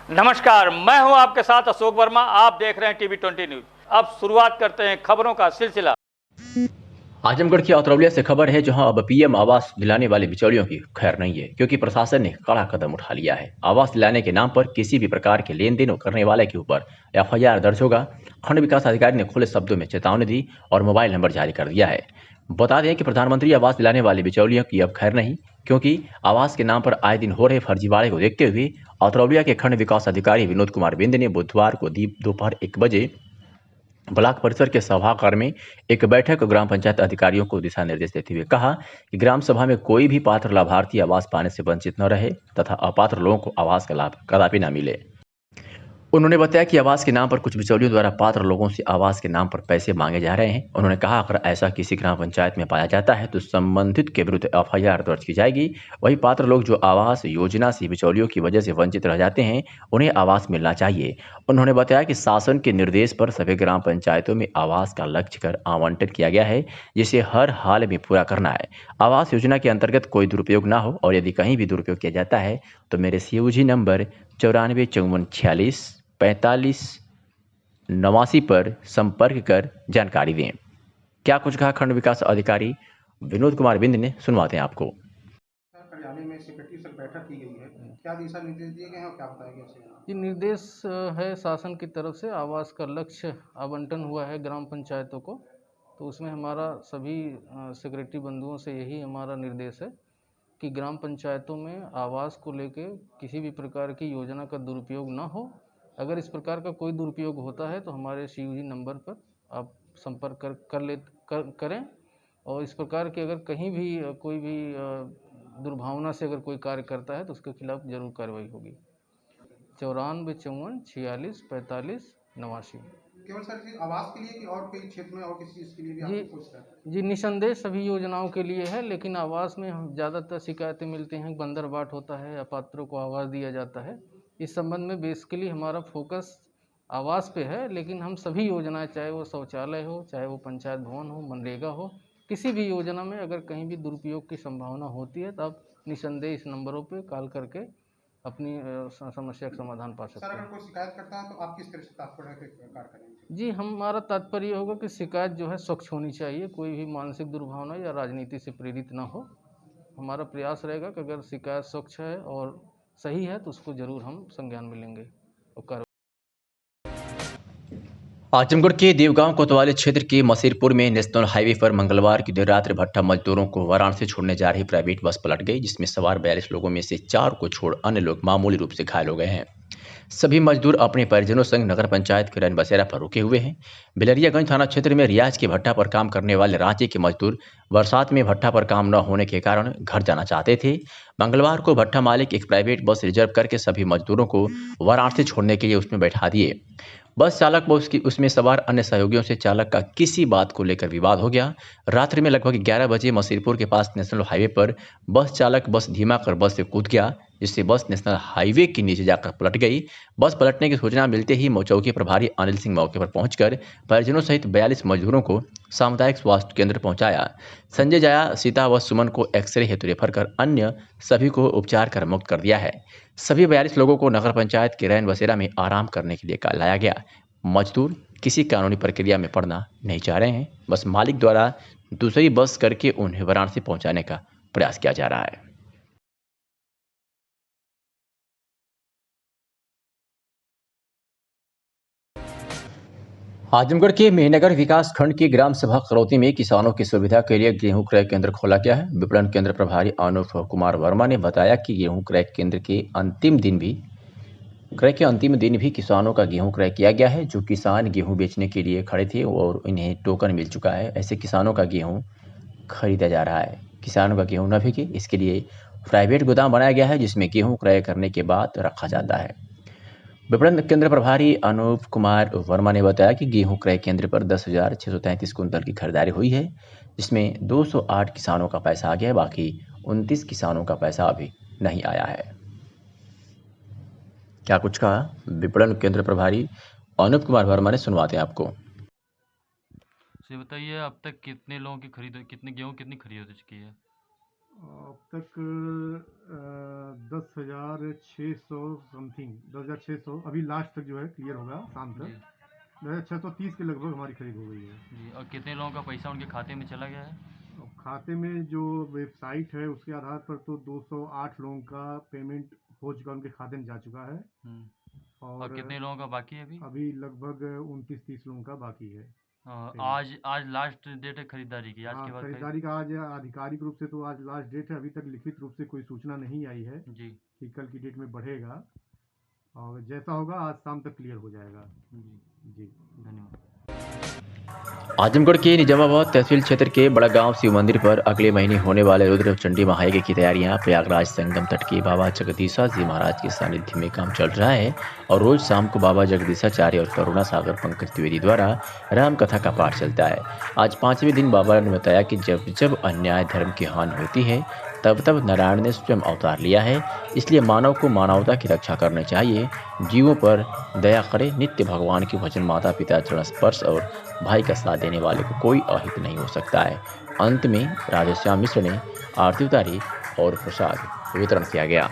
नमस्कार, मैं हूं आपके साथ अशोक वर्मा। आप देख रहे हैं टीवी20 न्यूज। अब शुरुआत करते हैं खबरों का सिलसिला। आजमगढ़ की अतरौलिया से खबर है, जहां अब पीएम आवास दिलाने वाले बिचौलियों की खैर नहीं है, क्योंकि प्रशासन ने कड़ा कदम उठा लिया है। आवास दिलाने के नाम पर किसी भी प्रकार के लेन देन करने वाले के ऊपर एफआईआर दर्ज होगा। खंड विकास अधिकारी ने खुले शब्दों में चेतावनी दी और मोबाइल नंबर जारी कर दिया है। बता दें कि प्रधानमंत्री आवास दिलाने वाले बिचौलियों की अब खैर नहीं, क्योंकि आवास के नाम पर आए दिन हो रहे फर्जीवाड़े को देखते हुए अतरौलिया के खंड विकास अधिकारी विनोद कुमार बिंद ने बुधवार को दोपहर 1 बजे ब्लॉक परिसर के सभागार में एक बैठक ग्राम पंचायत अधिकारियों को दिशा निर्देश देते हुए कहा कि ग्राम सभा में कोई भी पात्र लाभार्थी आवास पाने से वंचित न रहे तथा अपात्र लोगों को आवास का लाभ कदापि न मिले। उन्होंने बताया कि आवास के नाम पर कुछ बिचौलियों द्वारा पात्र लोगों से आवास के नाम पर पैसे मांगे जा रहे हैं। उन्होंने कहा, अगर ऐसा किसी ग्राम पंचायत में पाया जाता है तो संबंधित के विरुद्ध एफआईआर दर्ज की जाएगी। वही पात्र लोग जो आवास योजना से बिचौलियों की वजह से वंचित रह जाते हैं, उन्हें आवास मिलना चाहिए। उन्होंने बताया कि शासन के निर्देश पर सभी ग्राम पंचायतों में आवास का लक्ष्य कर आवंटन किया गया है, जिसे हर हाल में पूरा करना है। आवास योजना के अंतर्गत कोई दुरुपयोग ना हो, और यदि कहीं भी दुरुपयोग किया जाता है तो मेरे सीओजी नंबर 945446 89 पर संपर्क कर जानकारी दें। क्या कुछ कहा खंड विकास अधिकारी विनोद कुमार बिंद ने, सुनवाते हैं आपको। कार्यालय में सेक्रेटरी से बैठक की गई है, क्या दिशा निर्देश दिए गए हैं और क्या बताया गया है? ये निर्देश है शासन की तरफ से। आवास का लक्ष्य आवंटन हुआ है ग्राम पंचायतों को, तो उसमें हमारा सभी सेक्रेटरी बंधुओं से यही हमारा निर्देश है कि ग्राम पंचायतों में आवास को लेके किसी भी प्रकार की योजना का दुरुपयोग ना हो। अगर इस प्रकार का कोई दुरुपयोग होता है तो हमारे सीयूजी नंबर पर आप संपर्क करें, और इस प्रकार की अगर कहीं भी कोई भी दुर्भावना से अगर कोई कार्य करता है तो उसके खिलाफ जरूर कार्रवाई होगी। 9454464589। केवल सर आवास के लिए कि और कोई क्षेत्र में और किसी चीज़ के लिए भी आपको पूछता है? जी, निसंदेह सभी योजनाओं के लिए है, लेकिन आवास में हम ज़्यादातर शिकायतें मिलती हैं, बंदर बाट होता है, अपात्रों को आवास दिया जाता है। इस संबंध में बेसिकली हमारा फोकस आवास पे है, लेकिन हम सभी योजनाएं, चाहे वो शौचालय हो, चाहे वो पंचायत भवन हो, मनरेगा हो, किसी भी योजना में अगर कहीं भी दुरुपयोग की संभावना होती है तो आप निसंदेह इस नंबरों पे कॉल करके अपनी समस्या का समाधान पा सकते सर, हैं। अगर कोई शिकायत करता है तो आप किस तरह से तात्पर्य कार्य करेंगे? जी, हमारा तात्पर्य होगा कि शिकायत जो है स्वच्छ होनी चाहिए, कोई भी मानसिक दुर्भावना या राजनीति से प्रेरित ना हो। हमारा प्रयास रहेगा कि अगर शिकायत स्वच्छ है और सही है तो उसको ज़रूर हम संज्ञान में लेंगे और कार्रवाई। आजमगढ़ के देवगांव कोतवाली क्षेत्र के मसीरपुर में नेशनल हाईवे पर मंगलवार की देर रात्रि भट्टा मजदूरों को वाराणसी छोड़ने जा रही प्राइवेट बस पलट गई, जिसमें सवार 42 लोगों में से 4 को छोड़ अन्य लोग मामूली रूप से घायल हो गए हैं। सभी मजदूर अपने परिजनों संग नगर पंचायत के रैन बसेरा पर रुके हुए हैं। बिलरियागंज थाना क्षेत्र में रियाज के भट्टा पर काम करने वाले रांची के मजदूर बरसात में भट्टा पर काम न होने के कारण घर जाना चाहते थे। मंगलवार को भट्टा मालिक एक प्राइवेट बस रिजर्व करके सभी मजदूरों को वाराणसी छोड़ने के लिए उसमें बैठा दिए। बस चालक व उसमें सवार अन्य सहयोगियों से चालक का किसी बात को लेकर विवाद हो गया। रात्रि में लगभग 11 बजे मसीरपुर के पास नेशनल हाईवे पर बस चालक बस धीमा कर बस से कूद गया, जिससे बस नेशनल हाईवे के नीचे जाकर पलट गई। बस पलटने की सूचना मिलते ही चौकी प्रभारी अनिल सिंह मौके पर पहुंचकर परिजनों सहित 42 मजदूरों को सामुदायिक स्वास्थ्य केंद्र पहुंचाया। संजय जाया, सीता व सुमन को एक्सरे हेतु रेफर कर अन्य सभी को उपचार कर मुक्त कर दिया है। सभी 42 लोगों को नगर पंचायत के रैन बसेरा में आराम करने के लिए लाया गया। मजदूर किसी कानूनी प्रक्रिया में पड़ना नहीं चाह रहे हैं, बस मालिक द्वारा दूसरी बस करके उन्हें वाराणसी पहुंचाने का प्रयास किया जा रहा है। आजमगढ़ के मेहनगर विकास खंड की ग्राम सभा करौती में किसानों की सुविधा के लिए गेहूं क्रय केंद्र खोला गया है। विपणन केंद्र प्रभारी अनूप कुमार वर्मा ने बताया कि गेहूं क्रय केंद्र के अंतिम दिन भी किसानों का गेहूं क्रय किया गया है। जो किसान गेहूं बेचने के लिए खड़े थे और इन्हें टोकन मिल चुका है, ऐसे किसानों का गेहूं खरीदा जा रहा है। किसानों का गेहूं न बिके, इसके लिए प्राइवेट गोदाम बनाया गया है, जिसमें गेहूं क्रय करने के बाद रखा जाता है। विपणन केंद्र प्रभारी अनूप कुमार वर्मा ने बताया कि गेहूं क्रय केंद्र पर 10,633 कुंतल की खरीदारी हुई है, जिसमें 208 किसानों का पैसा आ गया है, बाकी 29 किसानों का पैसा अभी नहीं आया है। क्या कुछ कहा विपणन केंद्र प्रभारी अनूप कुमार वर्मा ने, सुनवाते हैं आपको। बताइए, अब तक कितने लोगों की कितने गेहूँ कितनी खरीद हो चुकी है? अब तक 10,600 समथिंग, 10,600 अभी लास्ट तक जो है क्लियर होगा शाम तक। 10,630 के लगभग हमारी खरीद हो गई है जी। और कितने लोगों का पैसा उनके खाते में चला गया है? अब खाते में जो वेबसाइट है उसके आधार पर तो 208 लोगों का पेमेंट हो चुका, उनके खाते में जा चुका है। और कितने लोगों का बाकी है अभी? अभी लगभग 29-30 लोगों का बाकी है। आज लास्ट डेट है खरीदारी की, आज हाँ, के बाद खरीदारी का आज आधिकारिक रूप से तो आज लास्ट डेट है। अभी तक लिखित रूप से कोई सूचना नहीं आई है जी। कि कल की डेट में बढ़ेगा, और जैसा होगा आज शाम तक क्लियर हो जाएगा। जी, धन्यवाद। आजमगढ़ के निजामाबाद तहसील क्षेत्र के बड़ा गांव शिव मंदिर पर अगले महीने होने वाले रुद्र चंडी महायज्ञ की तैयारियां प्रयागराज संगम तट के बाबा जगदीशा जी महाराज के सानिध्य में काम चल रहा है और रोज शाम को बाबा जगदीशाचार्य और करुणा सागर पंकज द्विवेदी द्वारा राम कथा का पाठ चलता है। आज 5वें दिन बाबा ने बताया कि जब जब अन्याय धर्म की हानि होती है तब तब नारायण ने स्वयं अवतार लिया है, इसलिए मानव को मानवता की रक्षा करनी चाहिए, जीवों पर दया करे, नित्य भगवान की भजन, माता पिता चरण स्पर्श और भाई का साथ देने वाले को कोई अहित नहीं हो सकता है। अंत में राधेश्याम मिश्र ने आरती उतारी और प्रसाद वितरण किया गया।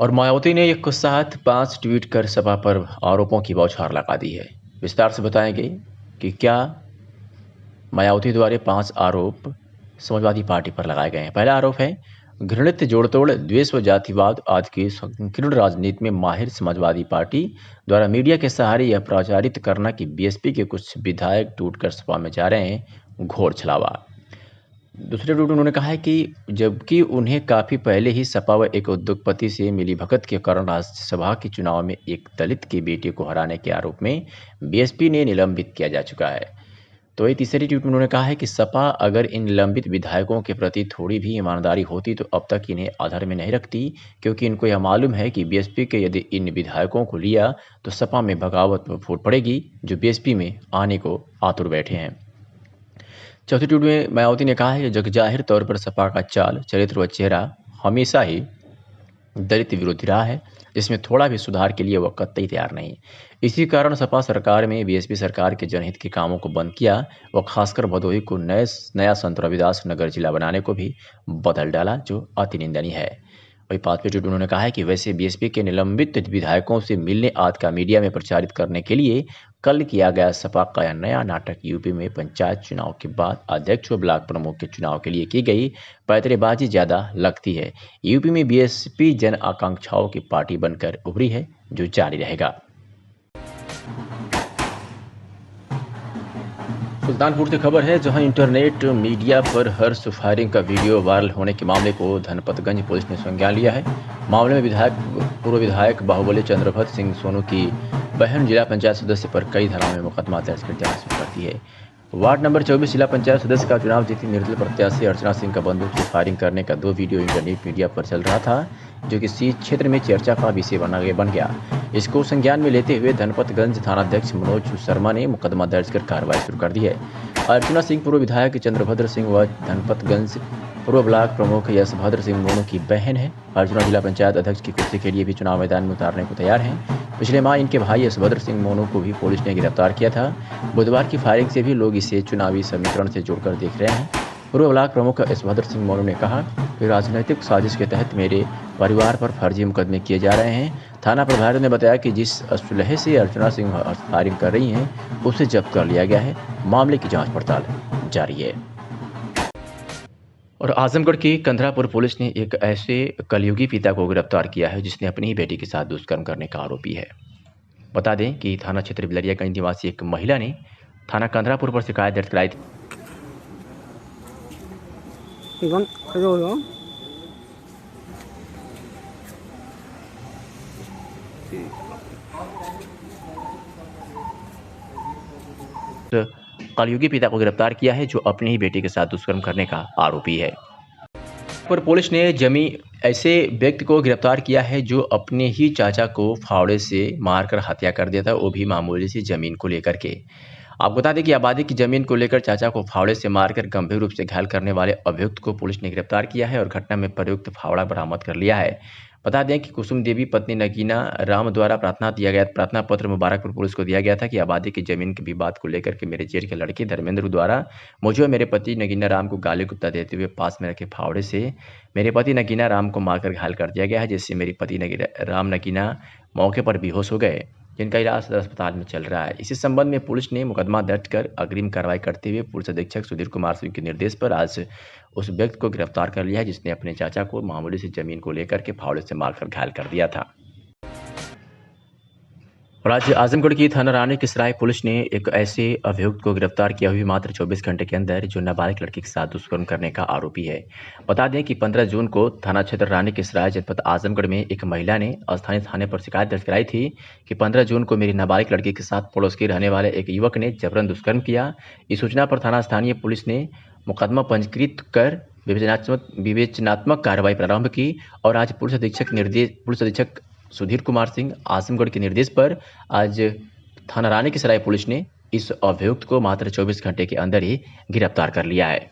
और मायावती ने एक साथ 5 ट्वीट कर सपा पर आरोपों की बौछार लगा दी है। विस्तार से बताएंगे कि क्या मायावती द्वारा 5 आरोप समाजवादी पार्टी पर लगाए गए हैं। पहला आरोप है घृणित जोड़तोड़ द्वेष व जातिवाद आदि की संकीर्ण राजनीति में माहिर समाजवादी पार्टी द्वारा मीडिया के सहारे यह प्रचारित करना कि बीएसपी के कुछ विधायक टूटकर सपा में जा रहे हैं, घोर छलावा। दूसरे रूट उन्होंने कहा है कि जबकि उन्हें काफ़ी पहले ही सपा व एक उद्योगपति से मिलीभगत के कारण राज्यसभा के चुनाव में एक दलित के बेटे को हराने के आरोप में बीएसपी ने निलंबित किया जा चुका है। तो ये तीसरी ट्वीट में उन्होंने कहा है कि सपा अगर इन निलंबित विधायकों के प्रति थोड़ी भी ईमानदारी होती तो अब तक इन्हें आधार में नहीं रखती, क्योंकि इनको यह मालूम है कि बीएसपी के यदि इन विधायकों को लिया तो सपा में बगावत फूट पड़ेगी, जो बीएसपी में आने को आतुर बैठे हैं। चौथी ट्वीट में मायावती ने कहा है कि जगजाहिर तौर पर सपा का चाल, चरित्र व चेहरा हमेशा ही दलित विरोधी रहा है, जिसमें थोड़ा भी सुधार के लिए वह कतई तैयार नहीं। इसी कारण सपा सरकार में बीएसपी सरकार के जनहित के कामों को बंद किया व खासकर भदोही को नया संत रविदास नगर जिला बनाने को भी बदल डाला, जो अति निंदनीय है। वही 5वें ट्वीट उन्होंने कहा है कि वैसे बीएसपी के निलंबित विधायकों से मिलने आदि का मीडिया में प्रचारित करने के लिए कल किया गया सपा का यह नया नाटक यूपी में पंचायत चुनाव के बाद अध्यक्ष व ब्लॉक प्रमुख के चुनाव के लिए की गई पैतरेबाजी ज्यादा लगती है। यूपी में बीएसपी जन आकांक्षाओं की पार्टी बनकर उभरी है, जो जारी रहेगा। सुल्तानपुर से खबर है, जहां इंटरनेट मीडिया पर हर्ष फायरिंग का वीडियो वायरल होने के मामले को धनपतगंज पुलिस ने संज्ञान लिया है। मामले में पूर्व विधायक बाहुबली चंद्रभद्र सिंह सोनू की बहन जिला पंचायत सदस्य पर कई धाराओं में मुकदमा दर्ज कर जांच करती है। वार्ड नंबर 24 जिला पंचायत सदस्य का चुनाव जीती निर्दलीय प्रत्याशी अर्चना सिंह का बंदूक से फायरिंग करने का 2 वीडियो इंटरनेट मीडिया पर चल रहा था, जो कि इस क्षेत्र में चर्चा का विषय बन गया। इसको संज्ञान में लेते हुए धनपतगंज थानाध्यक्ष मनोज शर्मा ने मुकदमा दर्ज कर कार्रवाई शुरू कर दी है। अर्चना सिंह पूर्व विधायक चंद्रभद्र सिंह व धनपतगंज पूर्व ब्लॉक प्रमुख यशभद्र सिंह दोनों की बहन है। अर्जुना जिला पंचायत अध्यक्ष की कुर्सी के लिए भी चुनाव मैदान में उतारने को तैयार हैं। पिछले माह इनके भाई यशभद्र सिंह मोनू को भी पुलिस ने गिरफ्तार किया था। बुधवार की फायरिंग से भी लोग इसे चुनावी समीकरण से जोड़कर देख रहे हैं। पूर्व ब्लॉक प्रमुख यशभद्र सिंह मोनू ने कहा कि राजनीतिक साजिश के तहत मेरे परिवार पर फर्जी मुकदमे किए जा रहे हैं। थाना प्रभारी ने बताया कि जिस असुलहे से अर्चना सिंह फायरिंग कर रही हैं, उसे जब्त कर लिया गया है। मामले की जाँच पड़ताल जारी है। और आजमगढ़ की कंधरापुर पुलिस ने एक ऐसे कलयुगी पिता को गिरफ्तार किया है जिसने अपनी ही बेटी के साथ दुष्कर्म करने का आरोपी है। बता दें कि थाना क्षेत्र बिलरियागंज निवासी एक महिला ने थाना कंधरापुर पर शिकायत दर्ज कराई थी। कलयुगी पिता को गिरफ्तार किया है, जो अपनी ही बेटी के साथ दुष्कर्म करने का आरोपी है। मेनाजपुर पुलिस ने ऐसे व्यक्ति को गिरफ्तार किया है जो अपने ही चाचा को फावड़े से मारकर हत्या कर दिया था, वो भी मामूली सी जमीन को लेकर के। आपको बता दें कि आबादी की जमीन को लेकर चाचा को फावड़े से मारकर गंभीर रूप से घायल करने वाले अभियुक्त को पुलिस ने गिरफ्तार किया है और घटना में प्रयुक्त फावड़ा बरामद कर लिया है। बता दें कि कुसुम देवी पत्नी नगीना राम द्वारा प्रार्थना पत्र मुबारकपुर पुलिस को दिया गया था कि आबादी की जमीन के विवाद को लेकर के मेरे जेठ के लड़के धर्मेंद्र द्वारा मुझे और मेरे पति नगीना राम को गाली गुप्ता देते हुए पास में रखे फावड़े से मेरे पति नगीना राम को मारकर घायल कर दिया गया है, जिससे मेरी पति नगीना मौके पर बेहोश हो गए, जिनका इलाज सदर अस्पताल में चल रहा है। इसी संबंध में पुलिस ने मुकदमा दर्ज कर अग्रिम कार्रवाई करते हुए पुलिस अधीक्षक सुधीर कुमार सिंह के निर्देश पर आज उस व्यक्ति को गिरफ्तार कर लिया है जिसने अपने चाचा को मामूली सी जमीन को लेकर के फावड़े से मारकर घायल कर दिया था। और आज आजमगढ़ की थाना रानी की सराय पुलिस ने एक ऐसे अभियुक्त को गिरफ्तार किया हुई मात्र 24 घंटे के अंदर जो नाबालिग लड़की के साथ दुष्कर्म करने का आरोपी है। बता दें कि 15 जून को थाना क्षेत्र रानी की सराय जनपद आजमगढ़ में एक महिला ने स्थानीय थाने पर शिकायत दर्ज कराई थी कि 15 जून को मेरी नाबालिग लड़की के साथ पड़ोस के रहने वाले एक युवक ने जबरन दुष्कर्म किया। इस सूचना पर थाना स्थानीय पुलिस ने मुकदमा पंजीकृत कर विवेचनात्मक कार्रवाई प्रारंभ की और आज पुलिस अधीक्षक सुधीर कुमार सिंह आजमगढ़ के निर्देश पर आज थाना रानी की सराय पुलिस ने इस अभियुक्त को मात्र 24 घंटे के अंदर ही गिरफ्तार कर लिया है।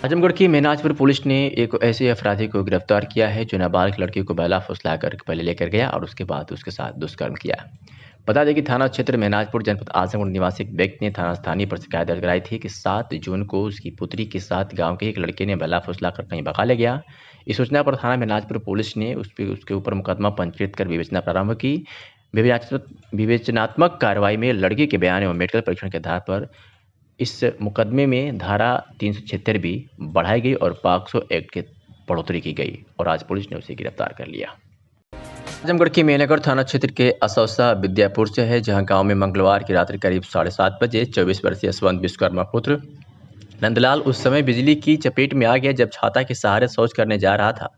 आजमगढ़ की मेनाजपुर पुलिस ने एक ऐसे अपराधी को गिरफ्तार किया है जो नाबालिग लड़की को बेला फुसलाकर पहले लेकर गया और उसके बाद उसके साथ दुष्कर्म किया। बता दें कि थाना क्षेत्र मेनाजपुर जनपद आजमगढ़ निवासी एक व्यक्ति ने थाना स्थानीय पर शिकायत दर्ज कराई थी कि 7 जून को उसकी पुत्री के साथ गांव के एक लड़के ने बेला फुसलाकर कहीं भगा ले गया। इस सूचना पर थाना मेनाजपुर पुलिस ने उसके ऊपर मुकदमा पंजीकृत कर विवेचना प्रारंभ की। विवेचनात्मक कार्रवाई में लड़के के बयान एवं मेडिकल परीक्षण के आधार पर इस मुकदमे में धारा 376 भी बढ़ाई गई और पॉक्सो एक्ट की बढ़ोतरी की गई और आज पुलिस ने उसे गिरफ्तार कर लिया। आजमगढ़ की मेहनगर थाना क्षेत्र के असौसा विद्यापुर से है, जहां गांव में मंगलवार की रात्रि करीब 7:30 बजे 24 वर्षीय यशवंत विश्वकर्मा पुत्र नंदलाल उस समय बिजली की चपेट में आ गया जब छाता के सहारे शौच करने जा रहा था।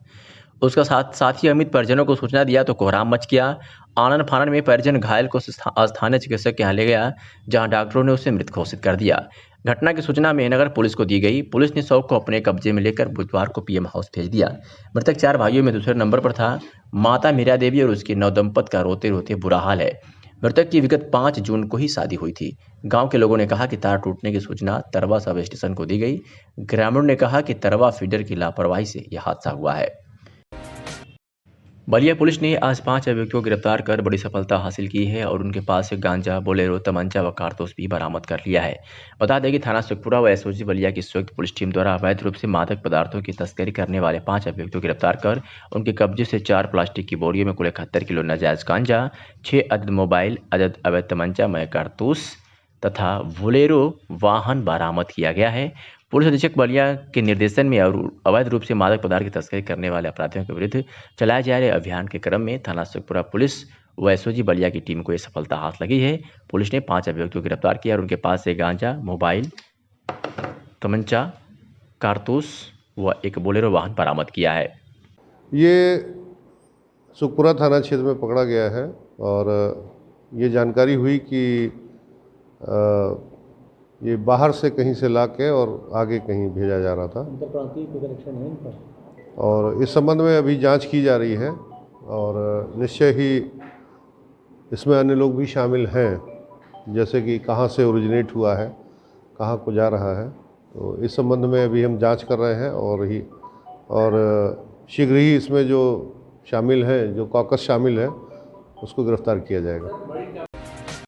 उसका साथी अमित परिजनों को सूचना दिया तो कोहराम मच गया। आनन फानन में परिजन घायल को स्थानीय चिकित्सक के यहाँ ले गया, जहां डॉक्टरों ने उसे मृत घोषित कर दिया। घटना की सूचना मेहनगर पुलिस को दी गई। पुलिस ने शव को अपने कब्जे में लेकर बुधवार को पीएम हाउस भेज दिया। मृतक 4 भाइयों में दूसरे नंबर पर था। माता मीरा देवी और उसके नवदंपत का रोते रोते बुरा हाल है। मृतक की विगत 5 जून को ही शादी हुई थी। गांव के लोगों ने कहा कि तार टूटने की सूचना तरवा सब स्टेशन को दी गई। ग्रामीणों ने कहा कि तरवा फीडर की लापरवाही से यह हादसा हुआ है। बलिया पुलिस ने आज 5 अभियुक्तों को गिरफ्तार कर बड़ी सफलता हासिल की है और उनके पास से गांजा, बोलेरो, तमंचा व कारतूस भी बरामद कर लिया है। बता दें कि थाना सुखपुरा व एसओजी बलिया की संयुक्त पुलिस टीम द्वारा अवैध रूप से मादक पदार्थों की तस्करी करने वाले 5 अभियुक्तों को गिरफ्तार कर उनके कब्जे से 4 प्लास्टिक की बोरियों में कुल 71 किलो नाजायज गांजा, 6 अदद मोबाइल, अदद अवैध तमंचा मय कारतूस तथा बोलेरो वाहन बरामद किया गया है। पुलिस अधीक्षक बलिया के निर्देशन में अवैध रूप से मादक पदार्थ की तस्करी करने वाले अपराधियों के विरुद्ध चलाए जा रहे अभियान के क्रम में थाना सुखपुरा पुलिस व एसओजी बलिया की टीम को यह सफलता हाथ लगी है। पुलिस ने 5 अभियुक्तों को गिरफ्तार किया और उनके पास से गांजा, मोबाइल, तमंचा, कारतूस व एक बोलेरो वाहन बरामद किया है। ये सुखपुरा थाना क्षेत्र में पकड़ा गया है और ये जानकारी हुई कि ये बाहर से कहीं से लाके और आगे कहीं भेजा जा रहा था। अंतरप्रांतीय कनेक्शन है इनका और इस संबंध में अभी जांच की जा रही है और निश्चय ही इसमें अन्य लोग भी शामिल हैं, जैसे कि कहाँ से ओरिजिनेट हुआ है, कहाँ को जा रहा है। तो इस संबंध में अभी हम जांच कर रहे हैं और शीघ्र ही इसमें जो शामिल हैं, जो कॉकस शामिल है, उसको गिरफ्तार किया जाएगा।